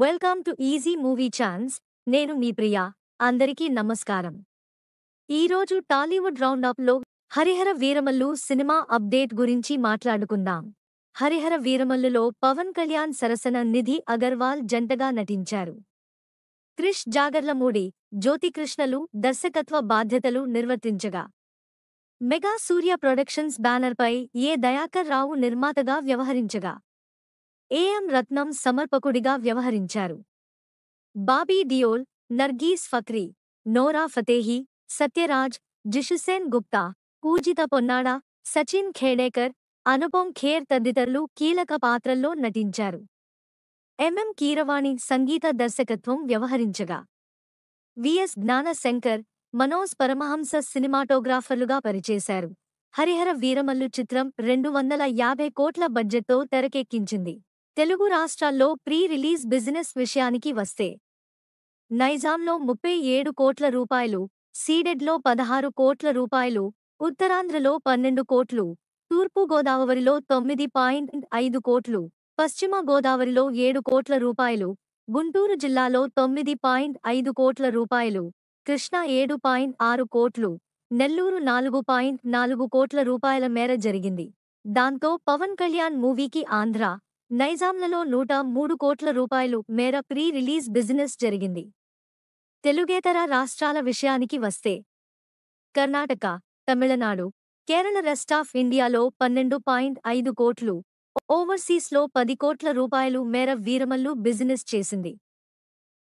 Welcome to easy movie chance. నేను మీ ప్రియా. అందరికీ నమస్కారం. ఈరోజు టాలీవుడ్ రౌండప్లో హరిహర వీరమల్లు సినిమా అప్డేట్ గురించి మాట్లాడుకుందాం. హరిహర వీరమల్లులో పవన్ కళ్యాణ్ సరసన నిధి అగర్వాల్ జంటగా నటించారు. క్రిష్ జాగర్లమూడి, జ్యోతికృష్ణలు దర్శకత్వ బాధ్యతలు నిర్వర్తించగా, మెగా సూర్య ప్రొడక్షన్స్ బ్యానర్పై ఏ దయాకర్ రావు నిర్మాతగా వ్యవహరించగా, ఏఎం రత్నం సమర్పకుడిగా వ్యవహరించారు. బాబీ డియోల్, నర్గీస్ ఫక్రీ, నోరా ఫతేహీ, సత్యరాజ్, జిషుసేన్ గుప్తా, పూజిత పొన్నాడ, సచిన్ ఖేడేకర్, అనుపమ్ ఖేర్ తదితరులు కీలక పాత్రల్లో నటించారు. ఎంఎం కీరవాణి సంగీత దర్శకత్వం వ్యవహరించగా, విఎస్ జ్ఞానశంకర్, మనోజ్ పరమహంస సినిమాటోగ్రాఫర్లుగా పనిచేశారు. హరిహర వీరమల్లు చిత్రం 250 కోట్ల బడ్జెట్తో తెరకెక్కించింది. తెలుగు రాష్ట్రాల్లో ప్రీ రిలీజ్ బిజినెస్ విషయానికి వస్తే, నైజాంలో 37 కోట్ల రూపాయలు, సీడెడ్లో 16 కోట్ల రూపాయలు, ఉత్తరాంధ్రలో 12 కోట్లు, తూర్పుగోదావరిలో 9.5 కోట్లు, పశ్చిమ గోదావరిలో 7 కోట్ల రూపాయలు, గుంటూరు జిల్లాలో 9.5 కోట్ల రూపాయలు, కృష్ణా 7.6 కోట్లు, నెల్లూరు 4.4 కోట్ల రూపాయల మేర జరిగింది. దాంతో పవన్ కళ్యాణ్ మూవీకి ఆంధ్ర, నైజాంలలో 103 కోట్ల రూపాయలు మేర ప్రీ రిలీజ్ బిజినెస్ జరిగింది. తెలుగేతర రాష్ట్రాల విషయానికి వస్తే, కర్ణాటక, తమిళనాడు, కేరళ రెస్ట్ ఆఫ్ ఇండియాలో 12.5 కోట్లు, ఓవర్సీస్లో 10 కోట్ల రూపాయలు మేర వీరమల్లు బిజినెస్ చేసింది.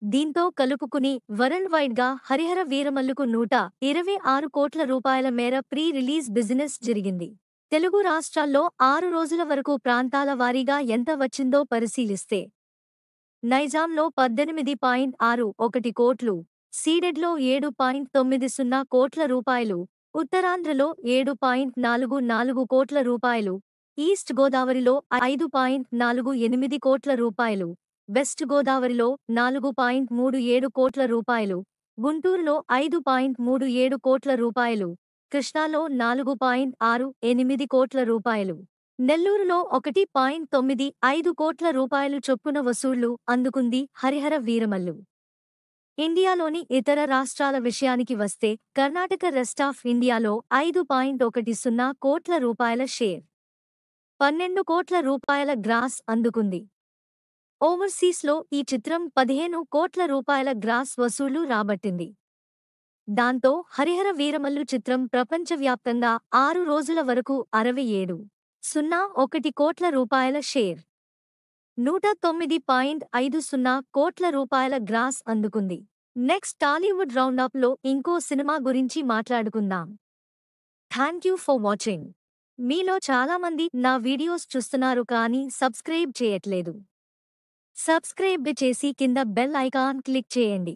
దీంతో కలుపుకుని వరల్డ్ వైడ్గా హరిహర వీరమల్లుకు 126 కోట్ల రూపాయల మేర ప్రీ రిలీజ్ బిజినెస్ జరిగింది. తెలుగు రాష్ట్రాల్లో 6 రోజుల వరకు ప్రాంతాల వారీగా ఎంత వచ్చిందో పరిశీలిస్తే, నైజాంలో 18.61 కోట్లు, సీడెడ్లో 7.90 కోట్ల రూపాయలు, ఉత్తరాంధ్రలో 7.44 కోట్ల రూపాయలు, ఈస్ట్ గోదావరిలో 5.48 కోట్ల రూపాయలు, వెస్ట్ గోదావరిలో 4.37 కోట్ల రూపాయలు, గుంటూరులో 5.37 కోట్ల రూపాయలు, కృష్ణాలో 4.68 కోట్ల రూపాయలు, నెల్లూరులో 1.95 కోట్ల రూపాయలు చొప్పున వసూళ్లు అందుకుంది హరిహర వీరమల్లు. ఇండియాలోని ఇతర రాష్ట్రాల విషయానికి వస్తే, కర్ణాటక రెస్ట్ ఆఫ్ ఇండియాలో 5.10 కోట్ల రూపాయల షేర్, 12 కోట్ల రూపాయల గ్రాస్ అందుకుంది. ఓవర్సీస్లో ఈ చిత్రం 15 కోట్ల రూపాయల గ్రాస్ వసూళ్లు రాబట్టింది. దాంతో హరిహర వీరమల్లు చిత్రం ప్రపంచవ్యాప్తంగా 6 రోజుల వరకు 67.01 కోట్ల రూపాయల షేర్, 109.50 కోట్ల రూపాయల గ్రాస్ అందుకుంది. నెక్స్ట్ టాలీవుడ్ రౌండప్లో ఇంకో సినిమా గురించి మాట్లాడుకుందాం. Thank you for watching. మీలో చాలామంది నా వీడియోస్ చూస్తున్నారు కానీ సబ్స్క్రైబ్ చేయట్లేదు. సబ్స్క్రైబ్ చేసి కింద బెల్ ఐకాన్ క్లిక్ చేయండి.